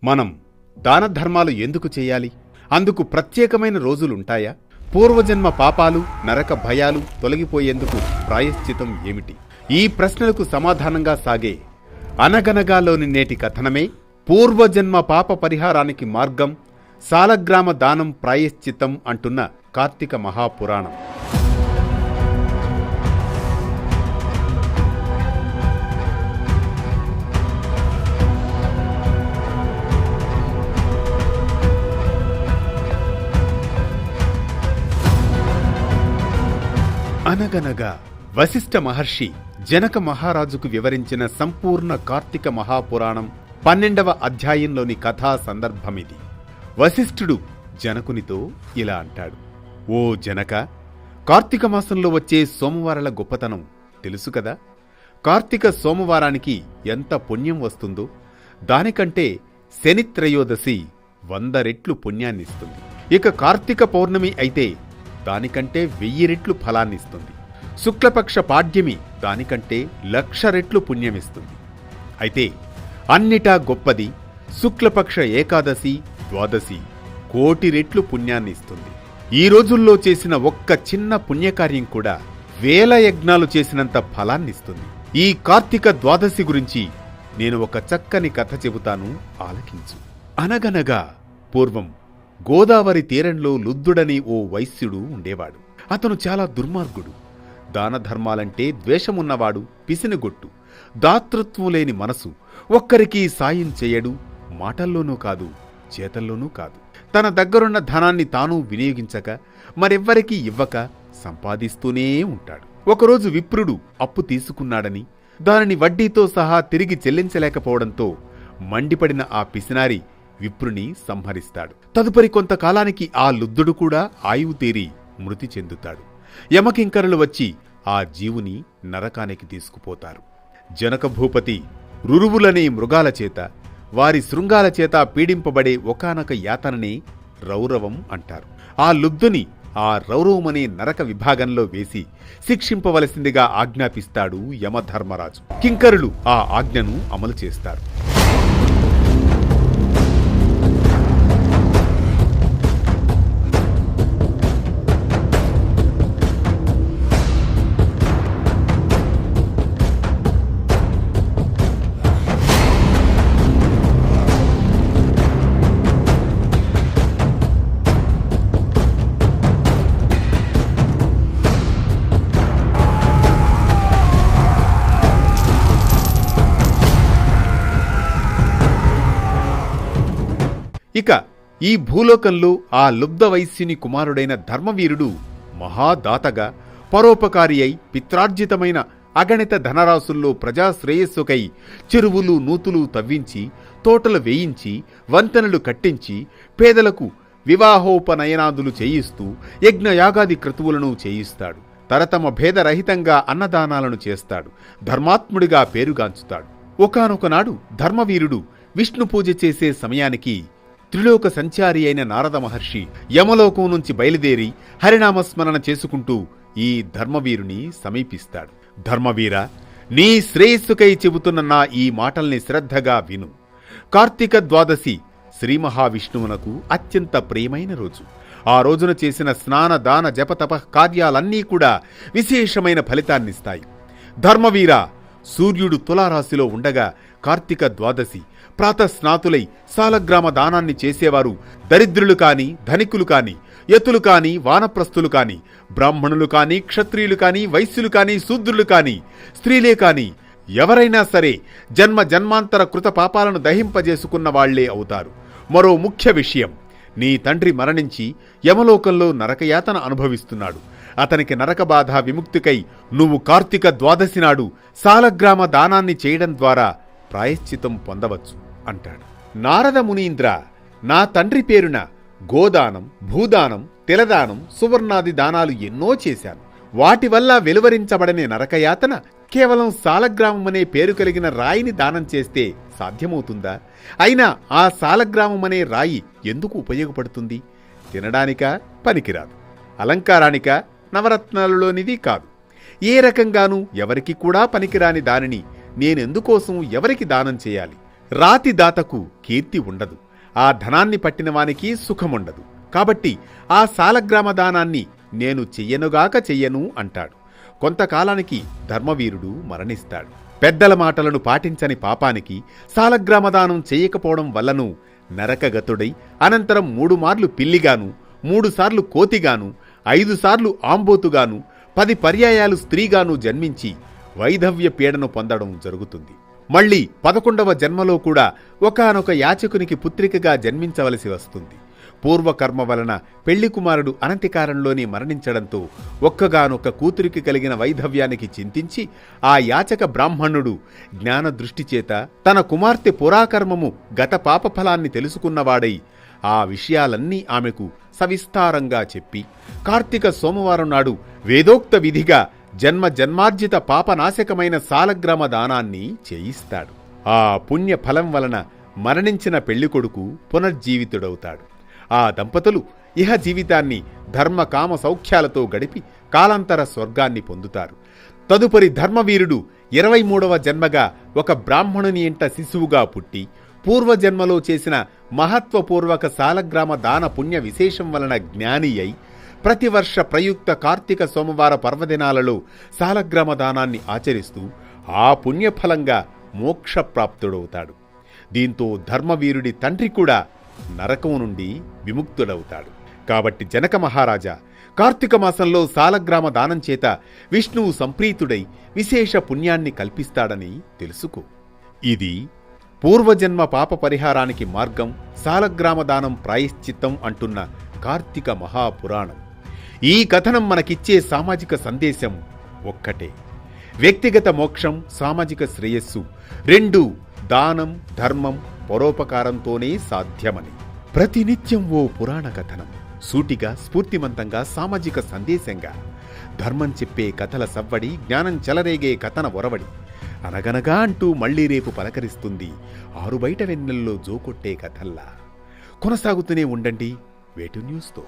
మనం దాన ధర్మాలు ఎందుకు చేయాలి? అందుకు ప్రత్యేకమైన రోజులుంటాయా? పూర్వజన్మ పాపాలు, నరక భయాలు తొలగిపోయేందుకు ప్రాయశ్చితం ఏమిటి? ఈ ప్రశ్నలకు సమాధానంగా సాగే అనగనగాలోని నేటి కథనమే పూర్వజన్మ పాప పరిహారానికి మార్గం, సాలగ్రామ దానం ప్రాయశ్చితం అంటున్న కార్తీక మహాపురాణం. అనగనగా వశిష్ఠ మహర్షి జనక మహారాజుకు వివరించిన సంపూర్ణ కార్తీక మహాపురాణం 12వ అధ్యాయంలోని కథా సందర్భమిది. వశిష్ఠుడు జనకునితో ఇలా అంటాడు: ఓ జనక, కార్తీక మాసంలో వచ్చే సోమవారాల గొప్పతనం తెలుసు కదా? కార్తీక సోమవారానికి ఎంత పుణ్యం వస్తుందో దానికంటే శనిత్రయోదశి 100 రెట్లు పుణ్యాన్నిస్తుంది. ఇక కార్తీక పౌర్ణమి అయితే దానికంటే 1000 రెట్లు ఫలాన్నిస్తుంది. శుక్లపక్ష పాడ్యమి దానికంటే 1,00,000 రెట్లు పుణ్యమిస్తుంది. అయితే అన్నిటా గొప్పది శుక్లపక్ష ఏకాదశి, ద్వాదశి 1,00,00,000 రెట్లు పుణ్యాన్నిస్తుంది. ఈ రోజుల్లో చేసిన ఒక్క చిన్న పుణ్యకార్యం కూడా 1000 యజ్ఞాలు చేసినంత ఫలాన్నిస్తుంది. ఈ కార్తీక ద్వాదశి గురించి నేను ఒక చక్కని కథ చెబుతాను, ఆలకించు. అనగనగా పూర్వం గోదావరి తీరంలో లుద్దుడని ఓ వైశ్యుడు ఉండేవాడు. అతను చాలా దుర్మార్గుడు, దాన ధర్మాలంటే ద్వేషమున్నవాడు, పిసినిగొట్టు, దాతృత్వం లేని మనసు, ఒక్కరికి సాయం చేయడు, మాటల్లోనూ కాదు చేతల్లోనూ కాదు. తన దగ్గరున్న ధనాన్ని తాను వినియోగించక మరెవ్వరికీ ఇవ్వక సంపాదిస్తూనే ఉంటాడు. ఒకరోజు విప్రుడు అప్పు తీసుకున్నాడని దానిని వడ్డీతో సహా తిరిగి చెల్లించలేకపోవడంతో మండిపడిన ఆ పిసినారి విప్రుని సంహరిస్తాడు. తదుపరి కొంతకాలానికి ఆ లుద్దుడు కూడా ఆయువు తీరి మృతి చెందుతాడు. యమకింకరులు వచ్చి ఆ జీవుని నరకానికి తీసుకుపోతారు. జనక భూపతి రురువులనే మృగాల చేత, వారి శృంగాల చేత పీడింపబడే ఒకానొక యాతననే రౌరవం అంటారు. ఆ లుబ్ధుని ఆ రౌరవమనే నరక విభాగంలో వేసి శిక్షింపవలసిందిగా ఆజ్ఞాపిస్తాడు యమధర్మరాజు. కింకరులు ఆ ఆజ్ఞను అమలు చేస్తారు. ఇక ఈ భూలోకంలో ఆ లుబ్ధ వైశ్యుని కుమారుడైన ధర్మవీరుడు మహాదాతగా, పరోపకారి అయి పిత్రార్జితమైన అగణిత ధనరాశుల్లో ప్రజాశ్రేయస్సుకై చెరువులు, నూతులు తవ్వించి, తోటలు వేయించి, వంతెనలు కట్టించి, పేదలకు వివాహోపనయనాదులు చేయిస్తూ యజ్ఞయాగాది క్రతువులను చేయిస్తాడు. తరతమ భేదరహితంగా అన్నదానాలను చేస్తాడు. ధర్మాత్ముడిగా పేరుగాంచుతాడు. ఒకానొకనాడు ధర్మవీరుడు విష్ణు పూజ చేసే సమయానికి త్రిలోక సంచారి అయిన నారద మహర్షి యమలోకం నుంచి బయలుదేరి హరినామస్మరణ చేసుకుంటూ ఈ ధర్మవీరుని సమీపిస్తాడు. ధర్మవీర, నీ శ్రేయస్సుకై చెబుతున్న నా ఈ మాటల్ని శ్రద్ధగా విను. కార్తీక ద్వాదశి శ్రీ మహావిష్ణువునకు అత్యంత ప్రియమైన రోజు. ఆ రోజున చేసిన స్నాన, దాన, జపతప కార్యాలన్నీ కూడా విశేషమైన ఫలితాన్నిస్తాయి. ధర్మవీర, సూర్యుడు తులారాశిలో ఉండగా కార్తీక ద్వాదశి ప్రాతస్నాతులై సాలగ్రామ దానాన్ని చేసేవారు దరిద్రులు కాని, ధనికులు కాని, యతులు కాని, వానప్రస్థులు కాని, బ్రాహ్మణులు కాని, క్షత్రియులు కాని, వైశ్యులు కాని, శూద్రులు కాని, స్త్రీలే కాని ఎవరైనా సరే జన్మ జన్మాంతర కృత పాపాలను దహింపజేసుకున్న వాళ్లే అవుతారు. మరో ముఖ్య విషయం, నీ తండ్రి మరణించి యమలోకంలో నరకయాతన అనుభవిస్తున్నాడు. అతనికి నరకబాధ విముక్తికై నువ్వు కార్తీక ద్వాదశి నాడు సాలగ్రామ దానాన్ని చేయడం ద్వారా ప్రాయశ్చితం పొందవచ్చు అంటాడు. నారద మునీంద్ర, నా తండ్రి పేరున గోదానం, భూదానం, తిలదానం, సువర్ణాది దానాలు ఎన్నో చేశాను. వాటి వల్ల వెలువరించబడని నరకయాతన కేవలం సాలగ్రామమనే పేరు కలిగిన రాయిని దానం చేస్తే సాధ్యమవుతుందా? అయినా ఆ సాలగ్రామమనే రాయి ఎందుకు ఉపయోగపడుతుంది? తినడానికా? పనికిరాదు. అలంకారానికా? నవరత్నాలలోనిది కాదు. ఏ రకంగానూ ఎవరికి కూడా పనికిరాని దానిని నేనెందుకోసం ఎవరికి దానం చేయాలి? రాతి దాతకు కీర్తి ఉండదు, ఆ ధనాన్ని పట్టిన వానికి సుఖముండదు. కాబట్టి ఆ సాలగ్రామ దానాన్ని నేను చెయ్యనుగాక చెయ్యను అంటాడు. కొంతకాలానికి ధర్మవీరుడు మరణిస్తాడు. పెద్దల మాటలను పాటించని పాపానికి సాలగ్రామదానం చెయ్యకపోవడం వల్లను నరకగతుడై అనంతరం 3 మార్లు పిల్లిగాను, 3 సార్లు కోతిగాను, 5 సార్లు ఆంబోతుగాను, 10 పర్యాయాలు స్త్రీగాను జన్మించి వైధవ్య పీడను పొందడం జరుగుతుంది. మళ్లీ 11వ జన్మలో కూడా ఒకానొక యాచకునికి పుత్రికగా జన్మించవలసి వస్తుంది. పూర్వకర్మ వలన పెళ్లి కుమారుడు అనతికాలంలోనే మరణించడంతో ఒక్కగానొక్క కూతురికి కలిగిన వైధవ్యానికి చింతించి ఆ యాచక బ్రాహ్మణుడు జ్ఞాన దృష్టిచేత తన కుమార్తె పురాకర్మము గత పాపఫలాన్ని తెలుసుకున్నవాడై ఆ విషయాలన్నీ ఆమెకు సవిస్తారంగా చెప్పి కార్తీక సోమవారం నాడు వేదోక్త విధిగా జన్మార్జిత పాపనాశకమైన సాలగ్రామ దానాన్ని చేయిస్తాడు. ఆ పుణ్య ఫలం వలన మరణించిన పెళ్లికొడుకు పునర్జీవితుడవుతాడు. ఆ దంపతులు ఇహ జీవితాన్ని ధర్మ కామ సౌఖ్యాలతో గడిపి కాలాంతర స్వర్గాన్ని పొందుతారు. తదుపరి ధర్మవీరుడు 23వ జన్మగా ఒక బ్రాహ్మణుని ఇంట శిశువుగా పుట్టి పూర్వజన్మలో చేసిన మహత్వపూర్వక సాలగ్రామ దాన పుణ్య విశేషం వలన జ్ఞాని అయి ప్రతివర్ష ప్రయుక్త కార్తీక సోమవార పర్వదినాలలో సాలగ్రామ దానాన్ని ఆచరిస్తూ ఆ పుణ్యఫలంగా మోక్షప్రాప్తుడవుతాడు. దీంతో ధర్మవీరుడి తండ్రి కూడా నరకం నుండి విముక్తుడవుతాడు. కాబట్టి జనక మహారాజా, కార్తీక మాసంలో సాలగ్రామ దానం చేత విష్ణువు సంప్రీతుడై విశేష పుణ్యాన్ని కల్పిస్తాడని తెలుసుకో. ఇది పూర్వజన్మ పాప పరిహారానికి మార్గం, సాలగ్రామ దానం ప్రాయశ్చిత్తం అంటున్న కార్తీక మహాపురాణం. ఈ కథనం మనకిచ్చే సామాజిక సందేశం ఒక్కటే: వ్యక్తిగత మోక్షం, సామాజిక శ్రేయస్సు రెండూ దానం, ధర్మం, పరోపకారంతోనే సాధ్యమని. ప్రతినిత్యం ఓ పురాణ కథనం, సూటిగా స్ఫూర్తిమంతంగా సామాజిక సందేశంగా. ధర్మం చెప్పే కథల సవ్వడి, జ్ఞానం చెలరేగే కథన ఒరవడి. అనగనగా అంటూ మళ్లీ రేపు పలకరిస్తుంది ఆరుబయట వెన్నెల్లో జోకొట్టే కథల్లా. కొనసాగుతూనే ఉండండి వేటు న్యూస్తో.